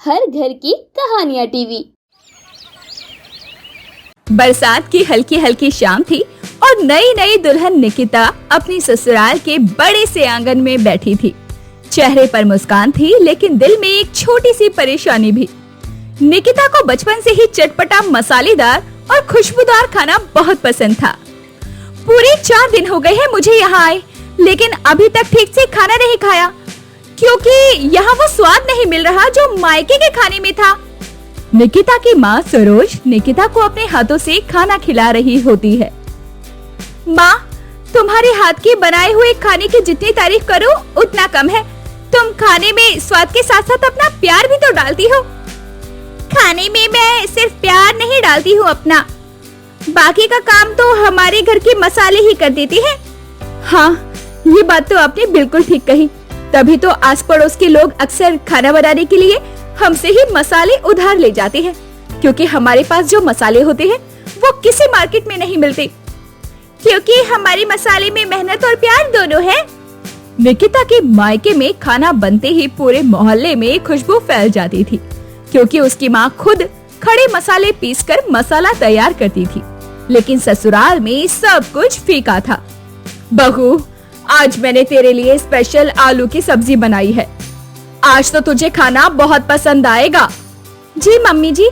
हर घर की कहानियाँ टीवी। बरसात की हल्की हल्की शाम थी और नई नई दुल्हन निकिता अपनी ससुराल के बड़े से आंगन में बैठी थी। चेहरे पर मुस्कान थी, लेकिन दिल में एक छोटी सी परेशानी भी। निकिता को बचपन से ही चटपटा, मसालेदार और खुशबूदार खाना बहुत पसंद था। पूरे 4 दिन हो गए हैं मुझे यहाँ आए, लेकिन अभी तक ठीक से खाना नहीं खाया, क्योंकि यहाँ वो स्वाद नहीं मिल रहा जो मायके के खाने में था। निकिता की माँ सरोज निकिता को अपने हाथों से खाना खिला रही होती है। माँ, तुम्हारे हाथ के बनाए हुए खाने की जितनी तारीफ करो उतना कम है। तुम खाने में स्वाद के साथ साथ अपना प्यार भी तो डालती हो। खाने में मैं सिर्फ प्यार नहीं डालती हूँ अपना, बाकी का काम तो हमारे घर के मसाले ही कर देती है। हाँ, ये बात तो आपने बिल्कुल ठीक कही। तभी तो आस पड़ोस के लोग अक्सर खाना बनाने के लिए हमसे ही मसाले उधार ले जाते हैं, क्योंकि हमारे पास जो मसाले होते हैं वो किसी मार्केट में नहीं मिलते, क्योंकि हमारे मसाले में मेहनत और प्यार दोनों है। निकिता के मायके में खाना बनते ही पूरे मोहल्ले में खुशबू फैल जाती थी, क्योंकि उसकी माँ खुद खड़े मसाले पीसकर मसाला तैयार करती थी। लेकिन ससुराल में सब कुछ फीका था। बहू, आज मैंने तेरे लिए स्पेशल आलू की सब्जी बनाई है। आज तो तुझे खाना बहुत पसंद आएगा। जी मम्मी जी।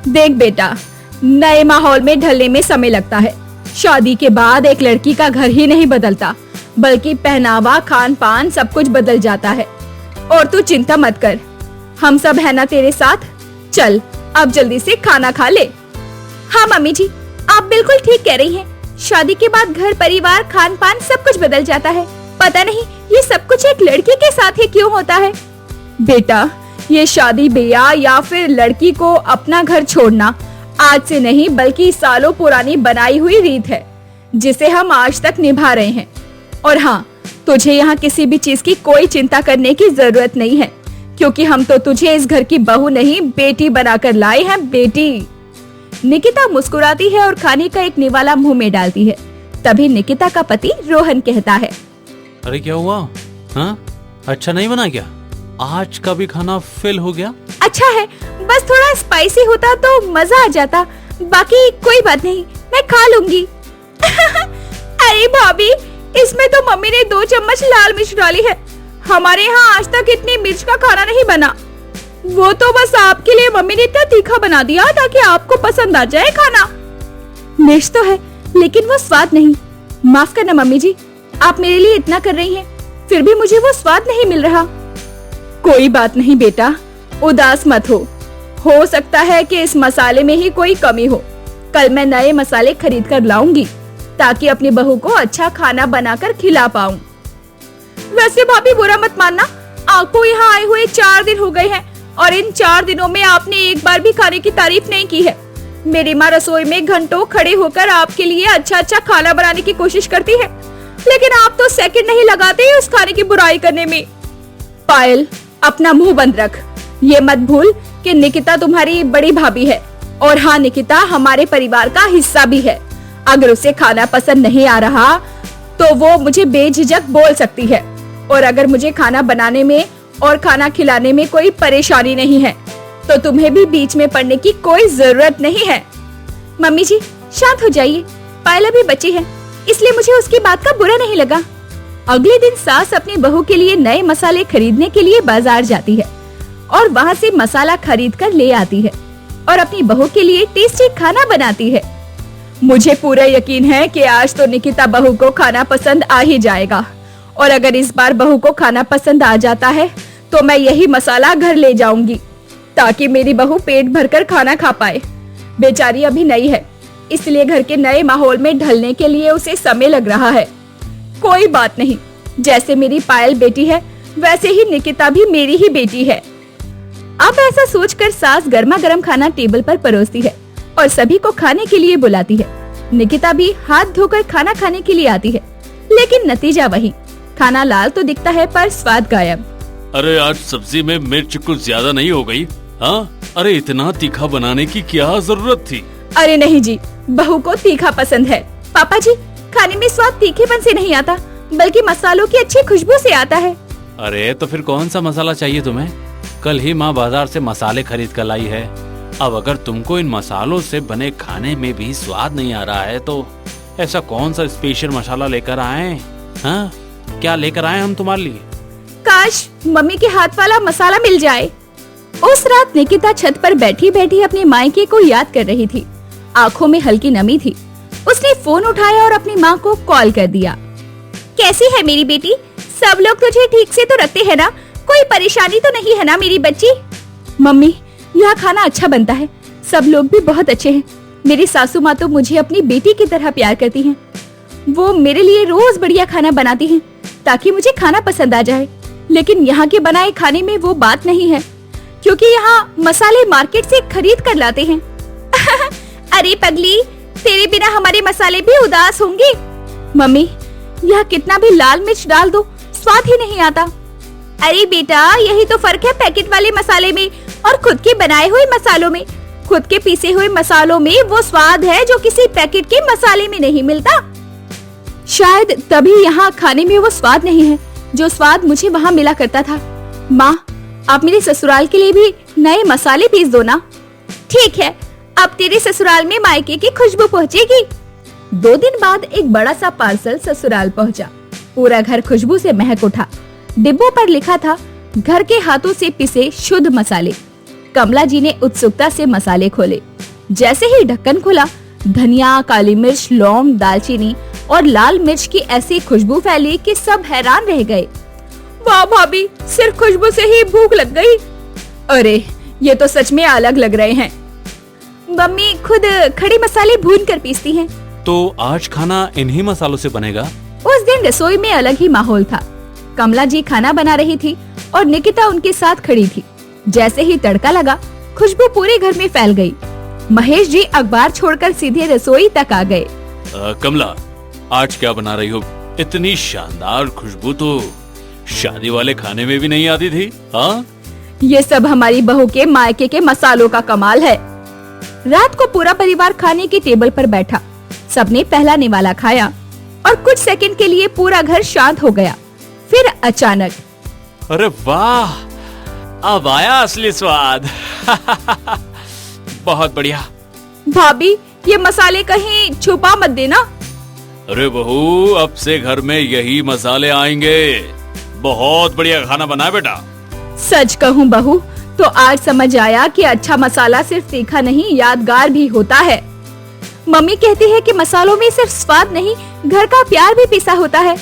देख बेटा, नए माहौल में ढलने में समय लगता है। शादी के बाद एक लड़की का घर ही नहीं बदलता, बल्कि पहनावा, खान पान सब कुछ बदल जाता है। और तू चिंता मत कर, हम सब है ना तेरे साथ। चल अब जल्दी से खाना खा ले। हाँ मम्मी जी, आप बिल्कुल ठीक कह रही हैं। शादी के बाद घर परिवार, खान पान सब कुछ बदल जाता है। पता नहीं ये सब कुछ एक लड़की के साथ ही क्यों होता है। बेटा, ये शादी ब्याह या फिर लड़की को अपना घर छोड़ना आज से नहीं बल्कि सालों पुरानी बनाई हुई रीत है, जिसे हम आज तक निभा रहे हैं। और हाँ, तुझे यहाँ किसी भी चीज की कोई चिंता करने की जरूरत नहीं है, क्योंकि हम तो तुझे इस घर की बहू नहीं बेटी बनाकर लाए हैं। बेटी। निकिता मुस्कुराती है और खाने का एक निवाला मुंह में डालती है। तभी निकिता का पति रोहन कहता है, अरे क्या हुआ? हाँ, अच्छा नहीं बना क्या? आज का भी खाना फेल हो गया। अच्छा है, बस थोड़ा स्पाइसी होता तो मजा आ जाता। बाकी कोई बात नहीं, मैं खा लूंगी। अरे भाभी, इसमें तो मम्मी ने 2 चम्मच लाल मिर्च डाली है। हमारे यहाँ आज तक इतनी मिर्च का खाना नहीं बना। वो तो बस आपके लिए मम्मी ने इतना तीखा बना दिया ताकि आपको पसंद आ जाए खाना। मिर्च तो है, लेकिन वो स्वाद नहीं। माफ करना मम्मी जी, आप मेरे लिए इतना कर रही हैं, फिर भी मुझे वो स्वाद नहीं मिल रहा। कोई बात नहीं बेटा, उदास मत हो सकता है कि इस मसाले में ही कोई कमी हो। कल मैं नए मसाले खरीद कर लाऊंगी, ताकि अपनी बहू को अच्छा खाना बनाकर खिला पाऊं। वैसे भाभी बुरा मत मानना, आपको यहाँ आए हुए 4 दिन हो गए हैं और इन 4 दिनों में आपने एक बार भी खाने की तारीफ नहीं की है। मेरी माँ रसोई में घंटों खड़े होकर आपके लिए अच्छा अच्छा खाना बनाने की कोशिश करती है, लेकिन आप तो सेकंड नहीं लगाते उस खाने की बुराई करने में। पायल, अपना मुंह बंद रख। ये मत भूल कि निकिता तुम्हारी बड़ी भाभी है, और हाँ, निकिता हमारे परिवार का हिस्सा भी है। अगर उसे खाना पसंद नहीं आ रहा तो वो मुझे बेझिझक बोल सकती है, और अगर मुझे खाना बनाने में और खाना खिलाने में कोई परेशानी नहीं है तो तुम्हें भी बीच में पड़ने की कोई जरूरत नहीं है। मम्मी जी, शांत हो जाइए। पायल अभी बच्ची है, इसलिए मुझे उसकी बात का बुरा नहीं लगा। अगले दिन सास अपनी बहू के लिए नए मसाले खरीदने के लिए बाजार जाती है और वहाँ से मसाला खरीद कर ले आती है और अपनी बहू के लिए टेस्टी खाना बनाती है। मुझे पूरा यकीन है कि आज तो निकिता बहू को खाना पसंद आ ही जाएगा, और अगर इस बार बहू को खाना पसंद आ जाता है तो मैं यही मसाला घर ले जाऊंगी, ताकि मेरी बहू पेट भरकर खाना खा पाए। बेचारी अभी नई है, इसलिए घर के नए माहौल में ढलने के लिए उसे समय लग रहा है। कोई बात नहीं, जैसे मेरी पायल बेटी है वैसे ही निकिता भी मेरी ही बेटी है। अब ऐसा सोचकर सास गर्मा गर्म खाना टेबल पर परोसती है और सभी को खाने के लिए बुलाती है। निकिता भी हाथ धोकर खाना खाने के लिए आती है, लेकिन नतीजा वही। खाना लाल तो दिखता है पर स्वाद गायब। अरे आज सब्जी में मिर्च कुछ ज्यादा नहीं हो गई? हाँ, अरे इतना तीखा बनाने की क्या जरूरत थी? अरे नहीं जी, बहू को तीखा पसंद है। पापा जी, खाने में स्वाद तीखेपन से नहीं आता, बल्कि मसालों की अच्छी खुशबू से आता है। अरे तो फिर कौन सा मसाला चाहिए तुम्हें? कल ही माँ बाजार से मसाले खरीद कर लाई है। अब अगर तुमको इन मसालों से बने खाने में भी स्वाद नहीं आ रहा है तो ऐसा कौन सा स्पेशल मसाला लेकर आए? हाँ, क्या लेकर आए हम तुम्हारे लिए? काश मम्मी के हाथ वाला मसाला मिल जाए। उस रात निकिता छत पर बैठी बैठी अपनी मायके को याद कर रही थी। आंखों में हल्की नमी थी। उसने फोन उठाया और अपनी माँ को कॉल कर दिया। कैसी है मेरी बेटी? सब लोग तुझे ठीक से तो रखते हैं ना? कोई परेशानी तो नहीं है ना मेरी बच्ची? मम्मी, यहाँ खाना अच्छा बनता है। सब लोग भी बहुत अच्छे हैं। मेरी सासू माँ तो मुझे अपनी बेटी की तरह प्यार करती हैं। वो मेरे लिए रोज बढ़िया खाना बनाती हैं ताकि मुझे खाना पसंद आ जाए। लेकिन यहाँ के बनाए खाने में वो बात नहीं है, क्योंकि यहाँ मसाले मार्केट से खरीद कर लाते हैं। अरे पगली, तेरे बिना हमारे मसाले भी उदास होंगे। मम्मी, यहाँ कितना भी लाल मिर्च डाल दो, स्वाद ही नहीं आता। अरे बेटा, यही तो फर्क है पैकेट वाले मसाले में और खुद के बनाए हुए मसालों में। खुद के पीसे हुए मसालों में वो स्वाद है जो किसी पैकेट के मसाले में नहीं मिलता। शायद तभी यहाँ खाने में वो स्वाद नहीं है जो स्वाद मुझे वहाँ मिला करता था। माँ, आप मेरे ससुराल के लिए भी नए मसाले पीस दो ना। ठीक है, अब तेरे ससुराल में मायके की खुशबू पहुँचेगी। 2 दिन बाद एक बड़ा सा पार्सल ससुराल पहुँचा। पूरा घर खुशबू से महक उठा। डिब्बों पर लिखा था, घर के हाथों से पिसे शुद्ध मसाले। कमला जी ने उत्सुकता से मसाले खोले। जैसे ही ढक्कन खुला, धनिया, काली मिर्च, लौंग, दालचीनी और लाल मिर्च की ऐसी खुशबू फैली कि सब हैरान रह गए। वाह भाभी, सिर्फ खुशबू से ही भूख लग गई। अरे, ये तो सच में अलग लग रहे हैं। मम्मी खुद खड़े मसाले भून कर पीसती हैं। तो आज खाना इन्हीं मसालों से बनेगा? उस दिन रसोई में अलग ही माहौल था। कमला जी खाना बना रही थी और निकिता उनके साथ खड़ी थी। जैसे ही तड़का लगा, खुशबू पूरे घर में फैल गई। महेश जी अखबार छोड़कर सीधे रसोई तक आ गए। कमला, आज क्या बना रही हो? इतनी शानदार खुशबू तो शादी वाले खाने में भी नहीं आती थी। हाँ, ये सब हमारी बहू के मायके के मसालों का कमाल है। रात को पूरा परिवार खाने की टेबल पर बैठा। सबने पहला निवाला खाया और कुछ सेकंड के लिए पूरा घर शांत हो गया। फिर अचानक, अरे वाह, अब आया असली स्वाद। बहुत बढ़िया। भाभी, ये मसाले कहीं छुपा मत देना। अरे बहू, अब से घर में यही मसाले आएंगे। बहुत बढ़िया खाना बना है बेटा। सच कहूँ बहू, तो आज समझ आया कि अच्छा मसाला सिर्फ तीखा नहीं, यादगार भी होता है। मम्मी कहती है कि मसालों में सिर्फ स्वाद नहीं, घर का प्यार भी पिसा होता है।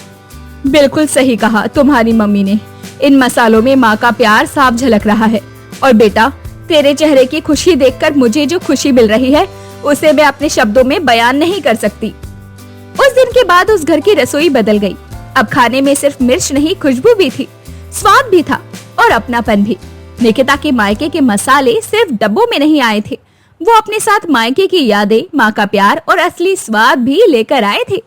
बिल्कुल सही कहा तुम्हारी मम्मी ने। इन मसालों में माँ का प्यार साफ झलक रहा है। और बेटा, तेरे चेहरे की खुशी देखकर मुझे जो खुशी मिल रही है, उसे मैं अपने शब्दों में बयान नहीं कर सकती। उस दिन के बाद उस घर की रसोई बदल गई। अब खाने में सिर्फ मिर्च नहीं, खुशबू भी थी, स्वाद भी था और अपनापन भी। निकिता के मायके के मसाले सिर्फ डब्बों में नहीं आए थे, वो अपने साथ मायके की यादें, माँ का प्यार और असली स्वाद भी लेकर आए थे।